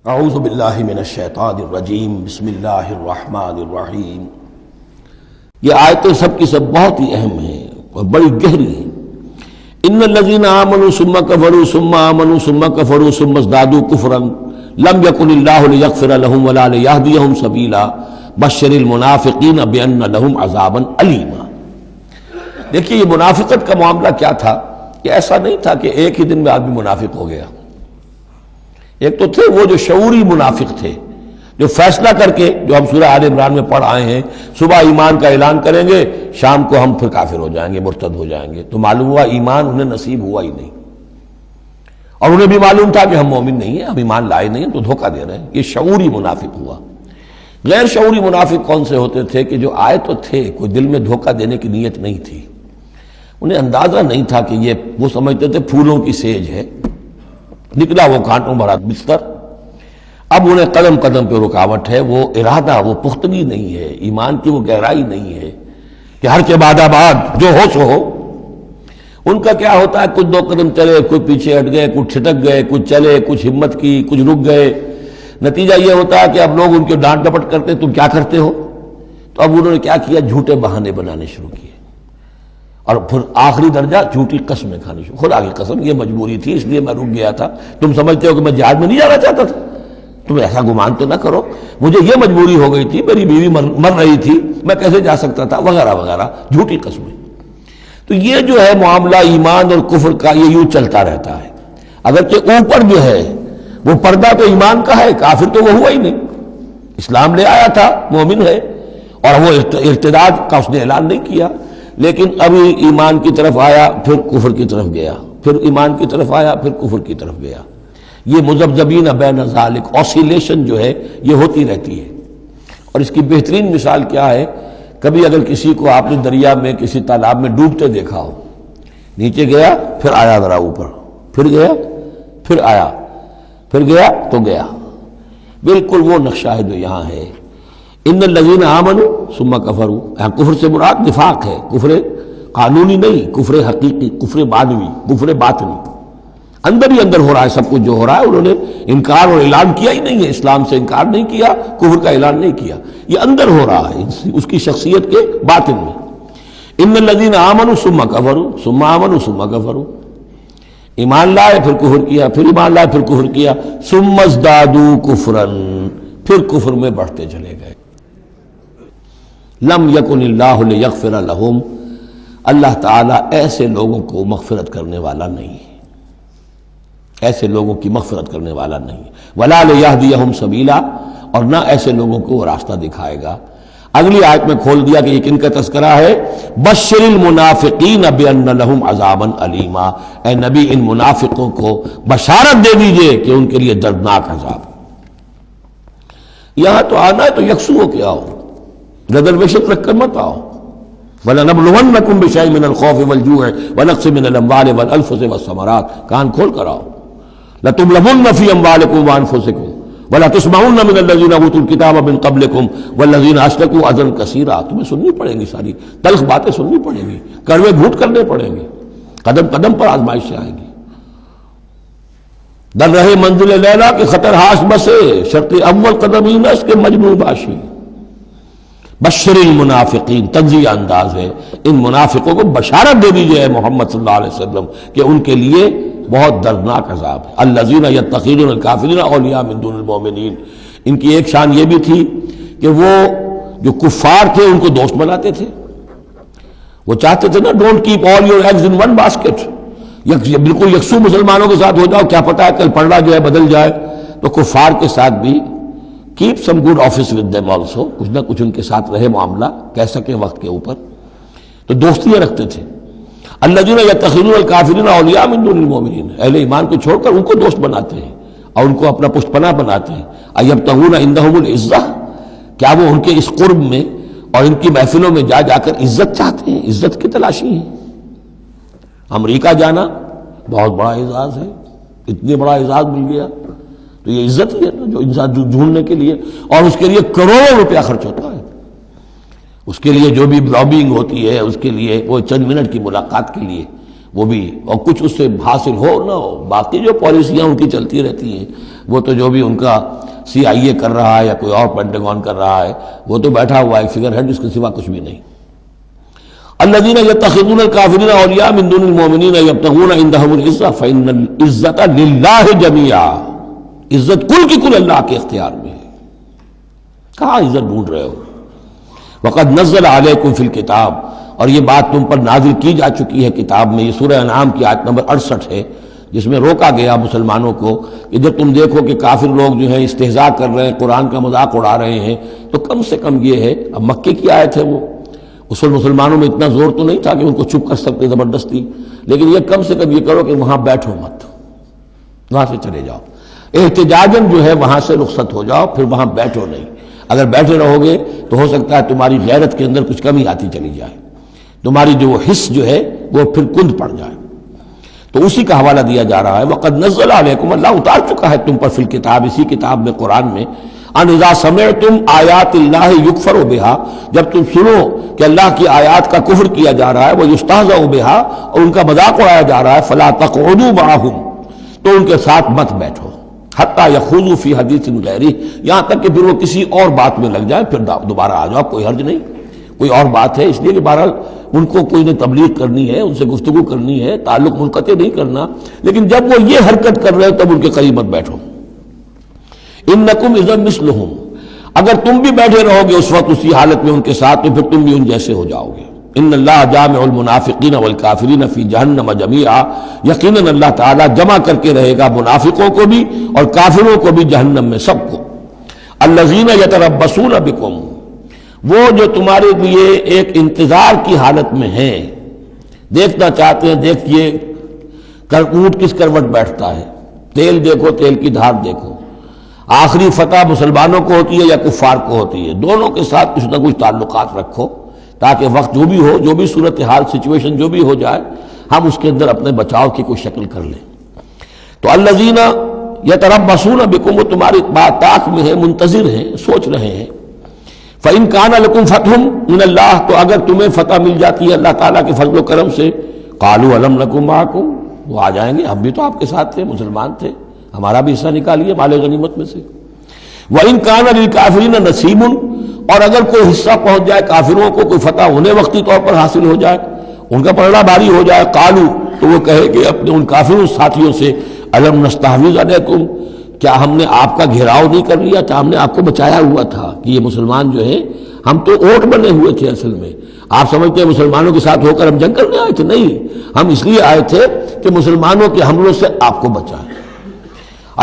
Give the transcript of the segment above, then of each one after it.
اعوذ باللہ من الشیطان الرجیم بسم اللہ الرحمن الرحیم۔ یہ آیتیں سب کی سب بہت ہی اہم ہیں اور بڑی گہری ہیں۔ ان الذین آمنوا ثم کفروا ثم آمنوا ثم کفروا ثم ازدادوا کفرا لم یکن اللہ لیغفر لهم ولا لیہدیہم سبیلا بشر المنافقین بان لهم عذابا الیما۔ دیکھیے یہ منافقت کا معاملہ کیا تھا کہ ایسا نہیں تھا کہ ایک ہی دن میں آدمی منافق ہو گیا۔ ایک تو تھے وہ جو شعوری منافق تھے، جو فیصلہ کر کے، جو ہم سورہ آل عمران میں پڑھ آئے ہیں، صبح ایمان کا اعلان کریں گے، شام کو ہم پھر کافر ہو جائیں گے، مرتد ہو جائیں گے۔ تو معلوم ہوا ایمان انہیں نصیب ہوا ہی نہیں، اور انہیں بھی معلوم تھا کہ ہم مومن نہیں ہیں، ہم ایمان لائے نہیں ہیں، تو دھوکہ دے رہے ہیں۔ یہ شعوری منافق ہوا۔ غیر شعوری منافق کون سے ہوتے تھے کہ جو آئے تو تھے، کوئی دل میں دھوکہ دینے کی نیت نہیں تھی، انہیں اندازہ نہیں تھا کہ یہ، وہ سمجھتے تھے پھولوں کی سیج ہے، نکلا وہ کانٹوں بھرا بستر۔ اب انہیں قدم قدم پہ رکاوٹ ہے، وہ ارادہ، وہ پختگی نہیں ہے، ایمان کی وہ گہرائی نہیں ہے کہ ہر کے بعد آباد جو ہو سو ہو۔ ان کا کیا ہوتا ہے، کچھ دو قدم چلے، کچھ پیچھے ہٹ گئے، کچھ چھٹک گئے، کچھ چلے، کچھ ہمت کی، کچھ رک گئے۔ نتیجہ یہ ہوتا ہے کہ اب لوگ ان کے ڈانٹ ڈپٹ کرتے، تم کیا کرتے ہو؟ تو اب انہوں نے کیا کیا، جھوٹے بہانے بنانے شروع کیے، اور پھر آخری درجہ جھوٹی قسمیں کھانی شروع۔ خدا کی قسم یہ مجبوری تھی، اس لیے میں رک گیا تھا، تم سمجھتے ہو کہ میں جہاد میں نہیں جانا چاہتا تھا، تم ایسا گمان تو نہ کرو، مجھے یہ مجبوری ہو گئی تھی، میری بیوی مر رہی تھی، میں کیسے جا سکتا تھا، وغیرہ وغیرہ، جھوٹی قسمیں۔ تو یہ جو ہے معاملہ ایمان اور کفر کا، یہ یوں چلتا رہتا ہے۔ اگرچہ اوپر جو ہے وہ پردہ تو ایمان کا ہے، کافر تو وہ ہوا ہی نہیں، اسلام لے آیا تھا، مومن ہے، اور وہ ارتداد کا اس نے اعلان نہیں کیا، لیکن ابھی ایمان کی طرف آیا، پھر کفر کی طرف گیا، پھر ایمان کی طرف آیا، پھر کفر کی طرف گیا۔ یہ مذبذبین بین ذالک، اوسیلیشن جو ہے یہ ہوتی رہتی ہے۔ اور اس کی بہترین مثال کیا ہے، کبھی اگر کسی کو آپ نے دریا میں، کسی تالاب میں ڈوبتے دیکھا ہو، نیچے گیا پھر آیا ذرا اوپر، پھر گیا پھر آیا، پھر گیا تو گیا، بالکل وہ نقشہ ہے جو یہاں ہے۔ ان الذین آمنوا ثم کفروا، یہاں کفر سے مراد نفاق ہے، کفر قانونی نہیں، کفر حقیقی، کفر معنوی، کفر باطنی، اندر ہی اندر ہو رہا ہے سب کچھ جو ہو رہا ہے۔ انہوں نے انکار اور اعلان کیا ہی نہیں ہے، اسلام سے انکار نہیں کیا، کفر کا اعلان نہیں کیا، یہ اندر ہو رہا ہے اس کی شخصیت کے باطن میں۔ ان الذین آمنوا ثم کفروا ثم آمنوا ثم کفروا، ایمان لائے پھر کفر کیا، پھر ایمان لائے پھر کفر کیا، ثم ازدادوا کفرا، پھر کفر میں بڑھتے چلے گئے۔ لم یکن اللہ لیغفر لہم، اللہ تعالیٰ ایسے لوگوں کو مغفرت کرنے والا نہیں ہے، ایسے لوگوں کی مغفرت کرنے والا نہیں ہے، ولا لیہدیہم سبیلا، اور نہ ایسے لوگوں کو وہ راستہ دکھائے گا۔ اگلی آیت میں کھول دیا کہ یہ کن کا تذکرہ ہے، بشر المنافقین بان لہم عذابا علیما، اے نبی ان منافقوں کو بشارت دے دیجئے کہ ان کے لیے دردناک عذاب۔ یہاں تو آنا ہے تو یکسو ہو کے آؤ، ریزرویشن رکھ کر مت آؤ۔ وَلَنَبْلُوَنَّكُمْ بِشَيْءٍ مِّنَ الْخَوْفِ وَالْجُوعِ وَنَقْصٍ مِّنَ الْأَمْوَالِ وَالْأَنفُسِ وَالثَّمَرَاتِ، کان کھول کر آؤ۔ لَتُبْلَوُنَّ فِي أَمْوَالِكُمْ وَأَنفُسِكُمْ وَلَتُسْمَعُنَّ مِنَ الَّذِينَ أُوتُوا الْكِتَابَ مِن قَبْلِكُمْ وَالَّذِينَ أَشْرَكُوا أَذًى كَثِيرًا، تمہیں سننی پڑیں گی، ساری تلخ باتیں سننی پڑیں گی، کڑوے گھونٹ کرنے پڑیں گے، قدم قدم پر آزمائشیں آئیں گی۔ در رہے منزل لیلا کے خطر ہاش بسے، شرط اول قدم ہی نس کے مجنون باشی۔ بشر المنافقین، تنزیہ انداز ہے، ان منافقوں کو بشارت دے دیجئے محمد صلی اللہ علیہ وسلم کہ ان کے لیے بہت دردناک عذاب ہے۔ الذین یتخذون الکافرین اولیاء من دون المؤمنین، ان کی ایک شان یہ بھی تھی کہ وہ جو کفار تھے ان کو دوست بناتے تھے، وہ چاہتے تھے نا don't keep all your eggs in one basket, بالکل یکسو مسلمانوں کے ساتھ ہو جاؤ، کیا پتہ ہے کل پلڑا جو ہے بدل جائے۔ تو کفار کے ساتھ بھی keep some good office with them also, کچھ نہ کچھ ان کے ساتھ رہے معاملہ، کہہ سکیں وقت کے اوپر، تو دوستیاں رکھتے تھے۔ الذین یتخذون الکافرین اولیاء من دون المؤمنین، اہل ایمان کو چھوڑ کر ان کو دوست بناتے ہیں اور ان کو اپنا پشت پناہ بناتے ہیں۔ ایبتغون عندہم العزہ، کیا وہ ان کے اس قرب میں اور ان کی محفلوں میں جا جا کر عزت چاہتے ہیں، عزت کی تلاشی ہیں۔ امریکہ جانا بہت بڑا اعزاز ہے، اتنے بڑا اعزاز مل گیا تو یہ عزت ہی ہے نا، جو انسان ڈھونڈنے کے لیے، اور اس کے لیے کروڑوں روپیہ خرچ ہوتا ہے، اس کے لیے جو بھی لابینگ ہوتی ہے، اس کے لیے وہ چند منٹ کی ملاقات کے لیے وہ بھی، اور کچھ اس سے حاصل ہو نہ ہو، باقی جو پالیسیاں ان کی چلتی رہتی ہیں وہ تو جو بھی ان کا CIA کر رہا ہے یا کوئی اور پینٹاگون کر رہا ہے وہ تو بیٹھا ہوا ہے فگر ہیڈ، اس کے سوا کچھ بھی نہیں۔ الذین یتخذون الکافرین اولیاء من دون المؤمنین یبتغون عندهم العزۃ فإن العزۃ للہ جمیعا، عزت کل کی کل اللہ کے اختیار میں ہے۔ کہاں عزت ڈھونڈ رہے ہو؟ وقد نزل علیکم فی الکتاب، اور یہ بات تم پر نازل کی جا چکی ہے کتاب میں، یہ سورہ انعام کی آیت نمبر 68 ہے، جس میں روکا گیا مسلمانوں کو کہ جب تم دیکھو کہ کافر لوگ جو ہیں استہزاء کر رہے ہیں، قرآن کا مذاق اڑا رہے ہیں، تو کم سے کم یہ ہے، اب مکے کی آیت ہے وہ، اس وقت مسلمانوں میں اتنا زور تو نہیں تھا کہ ان کو چپ کر سکتے زبردستی، لیکن یہ کم سے کم یہ کرو کہ وہاں بیٹھو مت، وہاں سے چلے جاؤ، احتجاجاً جو ہے وہاں سے رخصت ہو جاؤ، پھر وہاں بیٹھو نہیں۔ اگر بیٹھے رہو گے تو ہو سکتا ہے تمہاری غیرت کے اندر کچھ کمی آتی چلی جائے، تمہاری جو وہ حس جو ہے وہ پھر کند پڑ جائے۔ تو اسی کا حوالہ دیا جا رہا ہے، وقد نزل علیکم، اللہ اتار چکا ہے تم پر فی الکتاب، اسی کتاب میں قرآن میں، ان اذا سمعتم آیات اللہ یکفر بہا، جب تم سنو کہ اللہ کی آیات کا کفر کیا جا رہا ہے، وہ یستہزأ بہا، اور ان کا مذاق اڑایا جا رہا ہے، فلا تقعدوا معہم، تو ان کے ساتھ مت بیٹھو، حتی یخوضوا فی حدیث غیرہ، یہاں تک کہ پھر وہ کسی اور بات میں لگ جائیں، پھر دوبارہ آ جاؤ، کوئی حرج نہیں، کوئی اور بات ہے، اس لیے کہ بہرحال ان کو کوئی نے تبلیغ کرنی ہے، ان سے گفتگو کرنی ہے، تعلق منقطع نہیں کرنا، لیکن جب وہ یہ حرکت کر رہے تب ان کے قریب مت بیٹھو۔ انکم اذا مثلہم، اگر تم بھی بیٹھے رہو گے اس وقت اسی حالت میں ان کے ساتھ، تو پھر تم بھی ان جیسے ہو جاؤ گے۔ ان اللہ جامع المنافقین والکافرین فی جہنم جمیعا، یقیناً اللہ تعالیٰ جمع کر کے رہے گا منافقوں کو بھی اور کافروں کو بھی جہنم میں، سب کو۔ الذین یتربصون بکم، وہ جو تمہارے لیے ایک انتظار کی حالت میں ہیں، دیکھنا چاہتے ہیں، دیکھیے اونٹ کس کروٹ بیٹھتا ہے، تیل دیکھو، تیل کی دھار دیکھو، آخری فتح مسلمانوں کو ہوتی ہے یا کفار کو ہوتی ہے، دونوں کے ساتھ کچھ نہ کچھ تعلقات رکھو، تاکہ وقت جو بھی ہو، جو بھی صورتحال سچویشن جو بھی ہو جائے، ہم اس کے اندر اپنے بچاؤ کی کوئی شکل کر لیں۔ تو الذین یتربصون بکم، وہ تمہاری بات طاق میں ہے، منتظر ہیں، سوچ رہے ہیں۔ فَإِن كَانَ لَكُمْ فَتْحٌ مِّنَ اللَّهِ، تو اگر تمہیں فتح مل جاتی ہے اللہ تعالیٰ کے فضل و کرم سے، قَالُوا أَلَمْ نَكُن مَّعَكُمْ، وہ آ جائیں گے، ہم بھی تو آپ کے ساتھ تھے، مسلمان تھے، ہمارا بھی حصہ نکالیے مال غنیمت میں سے۔ وَإِن كَانَ لِلْكَافِرِينَ نَصِيبٌ، اور اگر کوئی حصہ پہنچ جائے کافروں کو، کوئی فتح انہیں وقتی طور پر حاصل ہو جائے، ان کا پلڑا بھاری ہو جائے، قالوا، تو وہ کہے کہ اپنے ان کافروں ساتھیوں سے، أَلَمْ نَسْتَحْوِذْ عَلَيْكُمْ، کیا ہم نے آپ کا گھیراؤ نہیں کر لیا تھا، ہم نے آپ کو بچایا ہوا تھا کہ یہ مسلمان جو ہیں، ہم تو اوٹ بنے ہوئے تھے اصل میں، آپ سمجھتے ہیں مسلمانوں کے ساتھ ہو کر ہم جنگ کرنے آئے تھے، نہیں، ہم اس لیے آئے تھے کہ مسلمانوں کے حملوں سے آپ کو بچائیں۔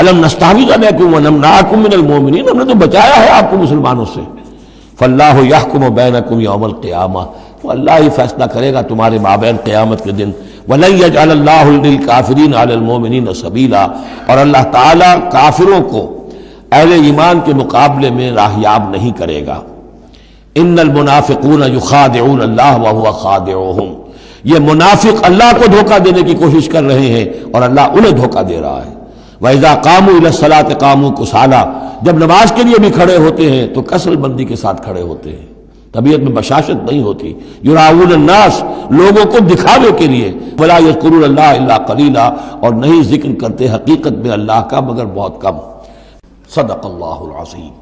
أَلَمْ نَسْتَحْوِذْ عَلَيْكُمْ وَنَمْنَعْكُمْ مِنَ الْمُؤْمِنِينَ، ہم نے تو بچایا ہے آپ کو مسلمانوں سے۔ فَاللَّهُ يَحْكُمُ بَيْنَكُمْ يَوْمَ الْقِيَامَةِ، تو اللہ ہی فیصلہ کرے گا تمہارے مابین قیامت کے دن۔ وَلَن يَجْعَلَ اللَّهُ لِلْكَافِرِينَ عَلَى الْمُؤْمِنِينَ سَبِيلًا، اور اللہ تعالیٰ کافروں کو اہل ایمان کے مقابلے میں راہیاب نہیں کرے گا۔ ان المنافقون یخادعون اللہ وهو خادعهم، یہ منافق اللہ کو دھوکہ دینے کی کوشش کر رہے ہیں اور اللہ انہیں دھوکہ دے رہا ہے۔ وَإِذَا قَامُوا إِلَى الصَّلَاةِ قَامُوا كُسَالَىٰ، جب نماز کے لیے بھی کھڑے ہوتے ہیں تو کسل بندی کے ساتھ کھڑے ہوتے ہیں، طبیعت میں بشاشت نہیں ہوتی۔ یراؤون الناس، لوگوں کو دکھاوے کے لیے، ولا یذکرون اللہ الا قلیلا، اور نہیں ذکر کرتے حقیقت میں اللہ کا مگر بہت کم۔ صدق اللہ العظیم۔